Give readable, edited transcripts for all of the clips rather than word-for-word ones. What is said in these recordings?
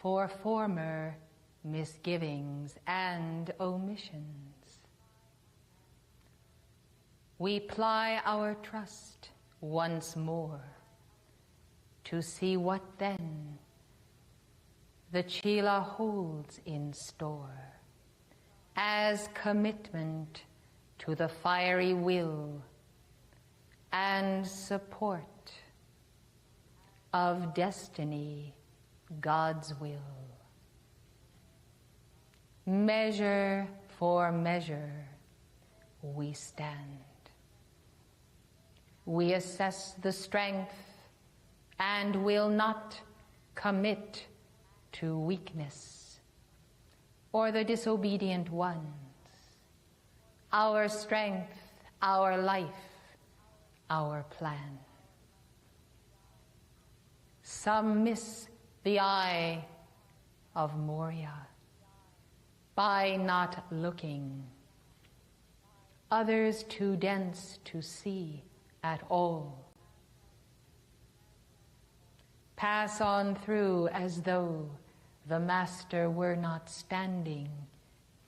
for former misgivings and omissions. We ply our trust once more to see what then the Chela holds in store as commitment to the fiery will and support of destiny, God's will. Measure for measure we stand. We assess the strength and will not commit to weakness or the disobedient ones. Our strength, our life, our plan. Some miss the eye of Moria by not looking. Others too dense to see at all. Pass on through as though the Master were not standing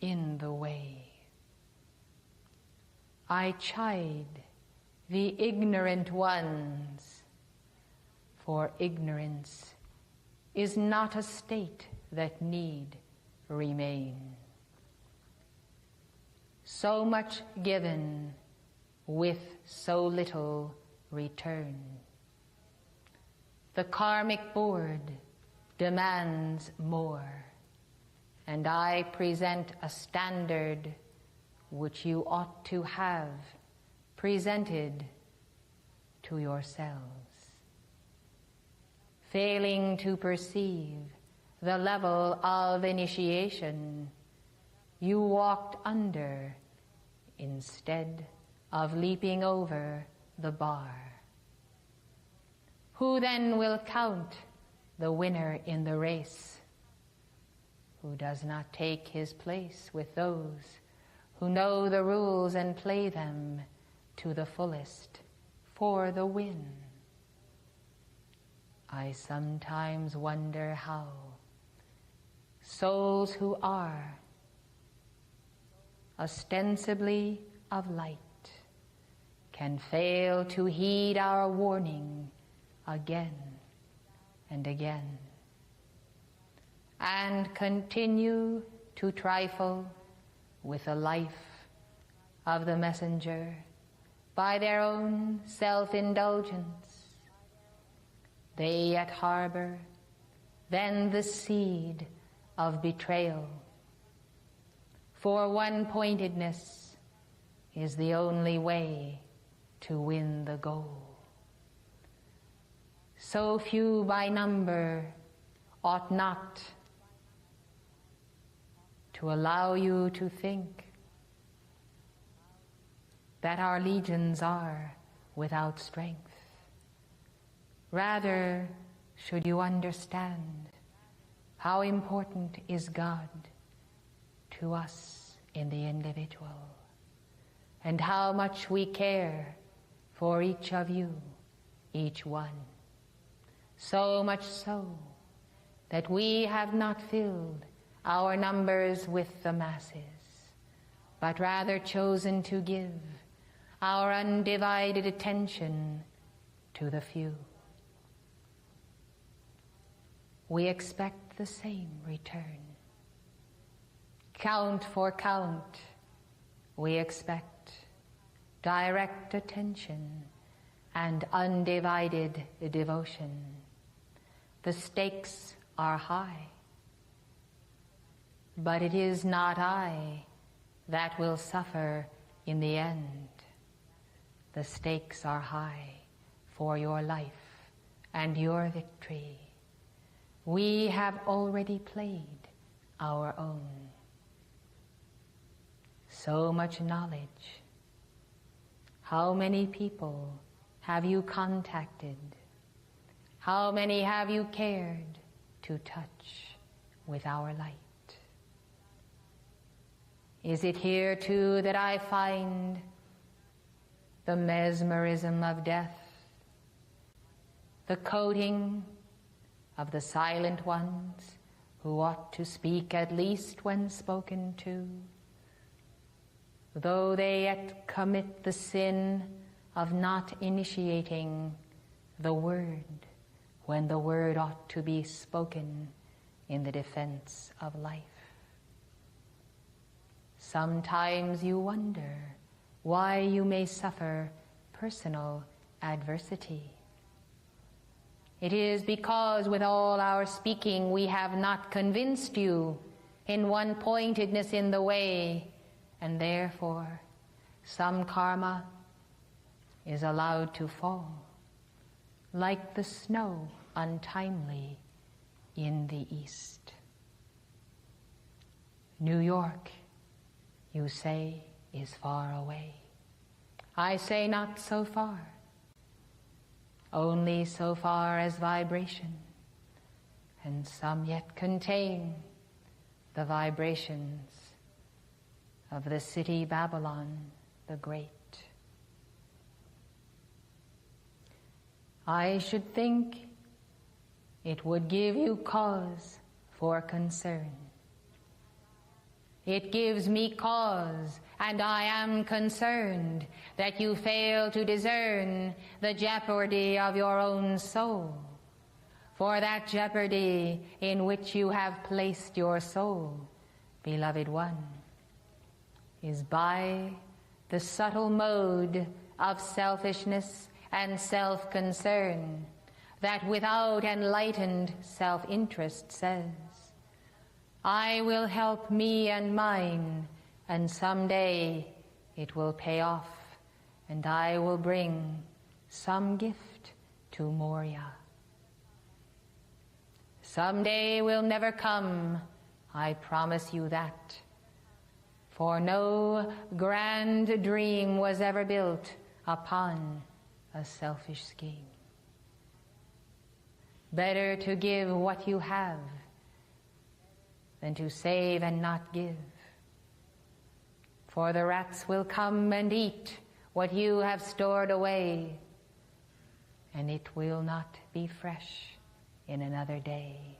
in the way. I chide the ignorant ones, for ignorance is not a state that need remain. So much given with so little return. The karmic board demands more, and I present a standard which you ought to have presented to yourselves. Failing to perceive the level of initiation, you walked under instead of leaping over the bar. Who then will count the winner in the race? Who does not take his place with those who know the rules and play them to the fullest for the win? I sometimes wonder how souls who are ostensibly of light can fail to heed our warning again and again, and continue to trifle with the life of the messenger by their own self-indulgence. They yet harbor then the seed of betrayal, for one-pointedness is the only way to win the goal. So few by number ought not to allow you to think that our legions are without strength. Rather, should you understand how important is God to us in the individual, and how much we care for each of you, each one. So much so that we have not filled our numbers with the masses, but rather chosen to give our undivided attention to the few. We expect the same return. Count for count, we expect direct attention and undivided devotion. The stakes are high, but it is not I that will suffer in the end. The stakes are high for your life and your victory. We have already played our own. So much knowledge. How many people have you contacted? How many have you cared to touch with our light? Is it here too that I find the mesmerism of death, the coating of the silent ones who ought to speak at least when spoken to, though they yet commit the sin of not initiating the word when the word ought to be spoken in the defense of life. Sometimes you wonder why you may suffer personal adversity. It is because with all our speaking we have not convinced you in one-pointedness in the way, and therefore some karma is allowed to fall, like the snow untimely in the east. New York, you say, is far away. I say not so far, only so far as vibration, and some yet contain the vibrations of the city Babylon the Great. I should think it would give you cause for concern. It gives me cause, and I am concerned that you fail to discern the jeopardy of your own soul. For that jeopardy in which you have placed your soul, beloved one, is by the subtle mode of selfishness and self-concern that without enlightened self-interest says, I will help me and mine, and someday it will pay off, and I will bring some gift to Moria. Someday will never come, I promise you that, for no grand dream was ever built upon a selfish scheme. Better to give what you have than to save and not give. For the rats will come and eat what you have stored away, and it will not be fresh in another day.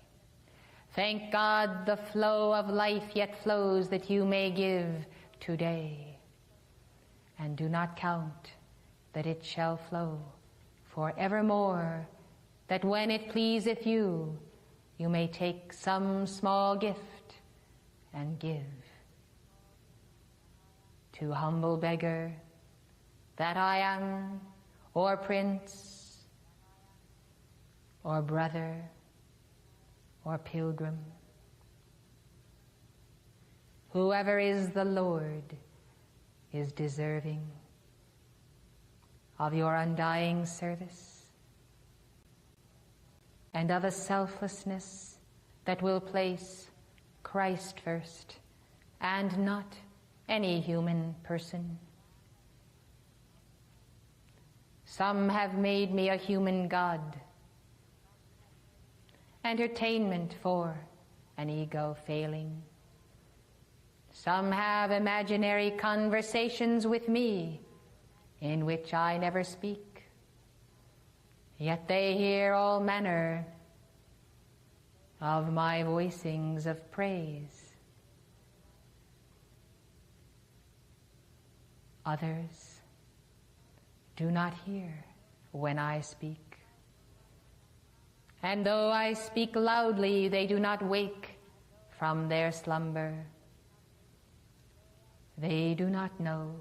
Thank God the flow of life yet flows that you may give today, and do not count that it shall flow for evermore, that when it pleaseth you, you may take some small gift and give. To humble beggar that I am, or prince, or brother, or pilgrim, whoever is the Lord is deserving of your undying service, and of a selflessness that will place Christ first, and not any human person. Some have made me a human god, entertainment for an ego failing. Some have imaginary conversations with me in which I never speak. Yet they hear all manner of my voicings of praise. Others do not hear when I speak. And though I speak loudly, they do not wake from their slumber. They do not know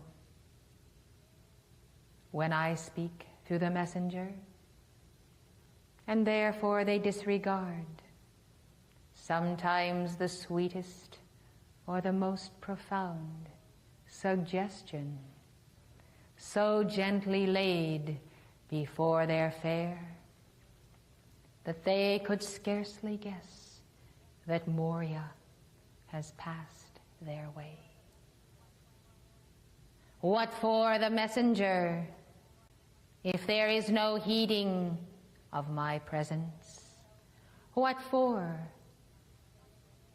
when I speak through the messenger, and therefore they disregard sometimes the sweetest or the most profound suggestion, so gently laid before their fare that they could scarcely guess that Moria has passed their way. What for the messenger if there is no heeding of my presence? What for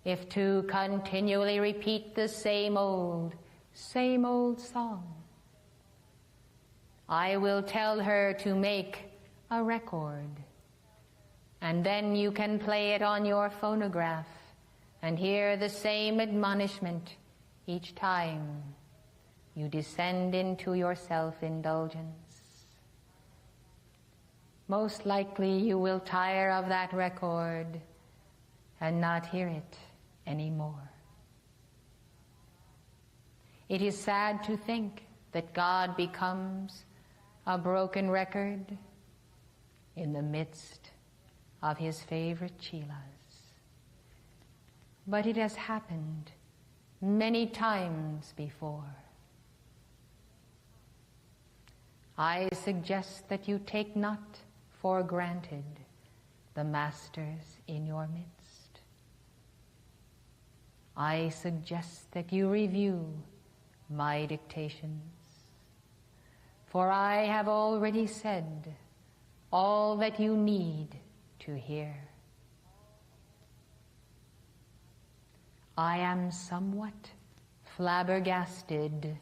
if to continually repeat the same old song? I will tell her to make a record, and then you can play it on your phonograph and hear the same admonishment each time you descend into your self-indulgence. Most likely you will tire of that record and not hear it anymore. It is sad to think that God becomes a broken record in the midst of his favorite Chilas. But it has happened many times before. I suggest that you take not for granted the masters in your midst. I suggest that you review my dictations, for I have already said all that you need to hear. I am somewhat flabbergasted,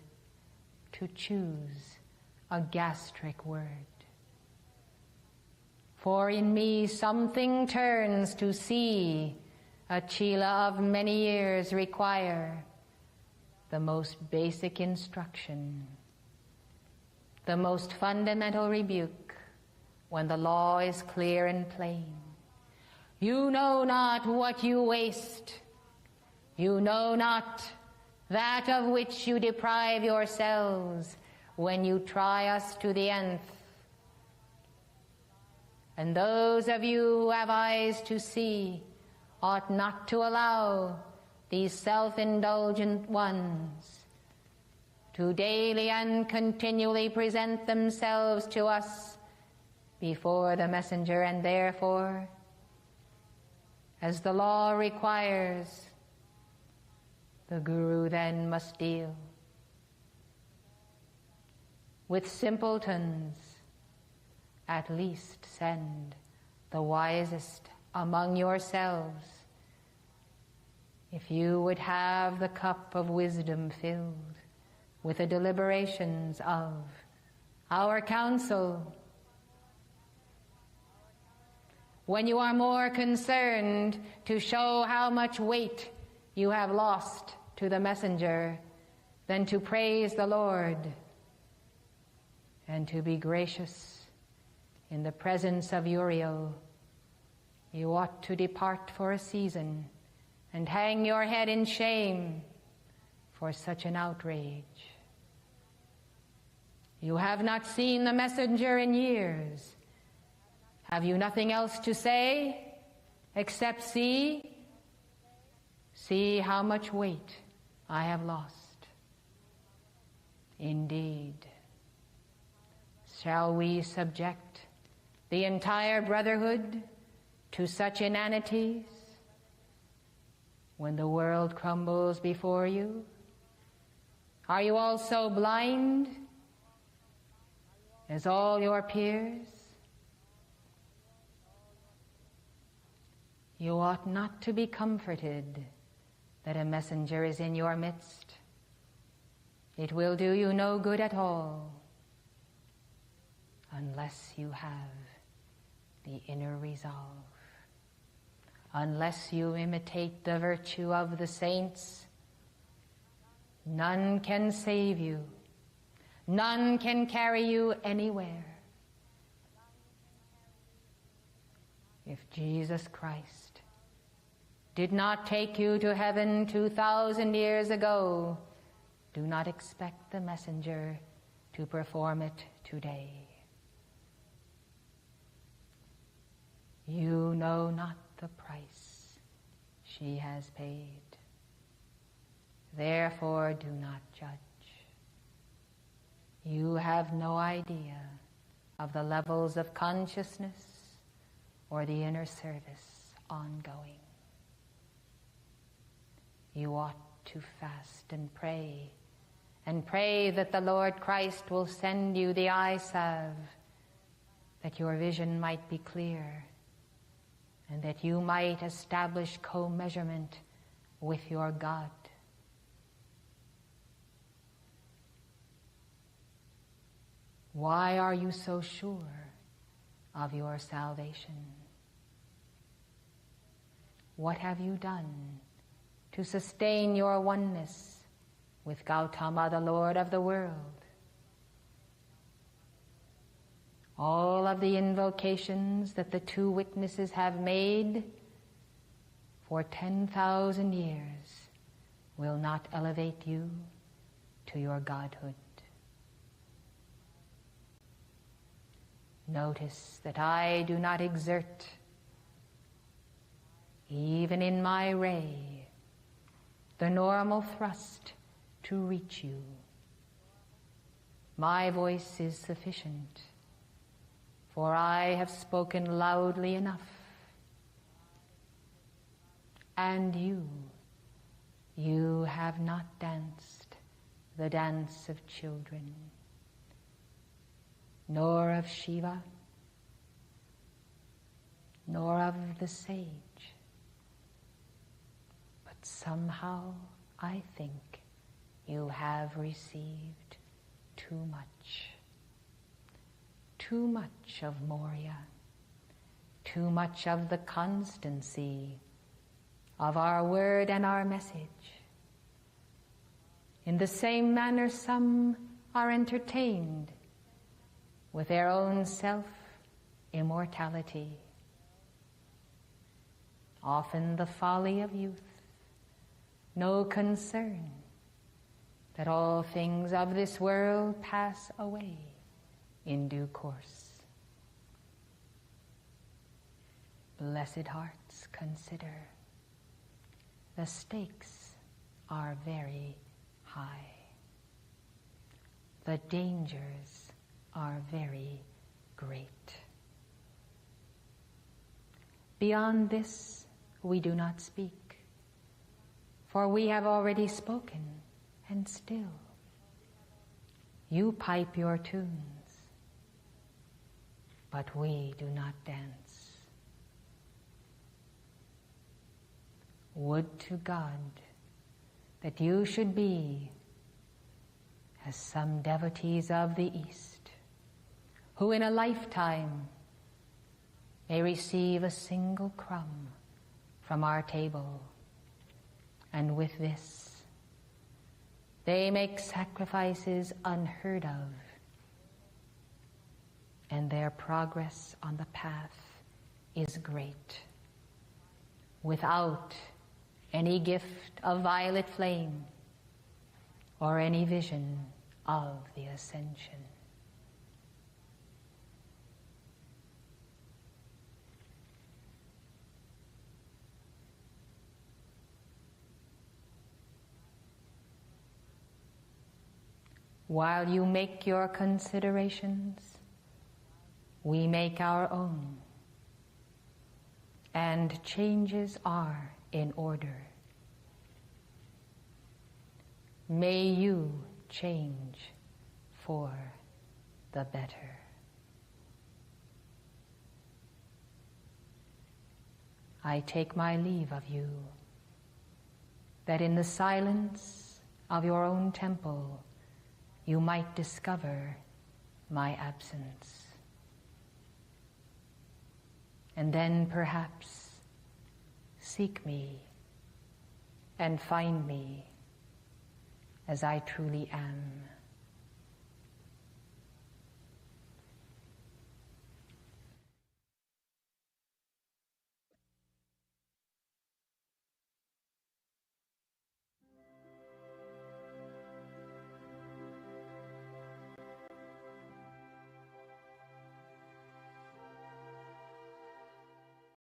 to choose a gastric word, for in me something turns to see a Chila of many years require the most basic instruction, the most fundamental rebuke, when the law is clear and plain. You know not what you waste. You know not that of which you deprive yourselves when you try us to the nth. And those of you who have eyes to see ought not to allow these self-indulgent ones to daily and continually present themselves to us before the messenger, and therefore, as the law requires, the Guru then must deal with simpletons. At least send the wisest among yourselves, if you would have the cup of wisdom filled with the deliberations of our council. When you are more concerned to show how much weight you have lost to the messenger than to praise the Lord and to be gracious in the presence of Uriel, you ought to depart for a season and hang your head in shame for such an outrage. You have not seen the messenger in years. Have you nothing else to say except see how much weight I have lost? Indeed. Shall we subject the entire brotherhood to such inanities when the world crumbles before you? Are you also blind as all your peers? You ought not to be comforted that a messenger is in your midst. It will do you no good at all unless you have the inner resolve, unless you imitate the virtue of the saints. None can save you. None can carry you anywhere. If Jesus Christ did not take you to heaven 2,000 years ago, do not expect the messenger to perform it today. You know not the price she has paid. Therefore, do not judge. You have no idea of the levels of consciousness or the inner service ongoing. You ought to fast and pray that the Lord Christ will send you the eye salve, that your vision might be clear, and that you might establish co-measurement with your God. Why are you so sure of your salvation? What have you done to sustain your oneness with Gautama, the Lord of the world. All of the invocations that the two witnesses have made for 10,000 years will not elevate you to your godhood. Notice that I do not exert, even in my ray, the normal thrust to reach you. My voice is sufficient, for I have spoken loudly enough. And you have not danced the dance of children, nor of Shiva, nor of the sage. But somehow I think you have received too much of Moria, too much of the constancy of our word and our message. In the same manner, some are entertained with their own self-immortality. Often the folly of youth, no concern that all things of this world pass away in due course. Blessed hearts, consider. The stakes are very high. The dangers are very great. Beyond this, we do not speak, for we have already spoken, and still you pipe your tunes, but we do not dance. Would to God that you should be as some devotees of the East, who in a lifetime may receive a single crumb from our table, and with this they make sacrifices unheard of, and their progress on the path is great, without any gift of violet flame or any vision of the ascension. While you make your considerations, we make our own, and changes are in order. May you change for the better. I take my leave of you, that in the silence of your own temple you might discover my absence. And then perhaps seek me and find me as I truly am.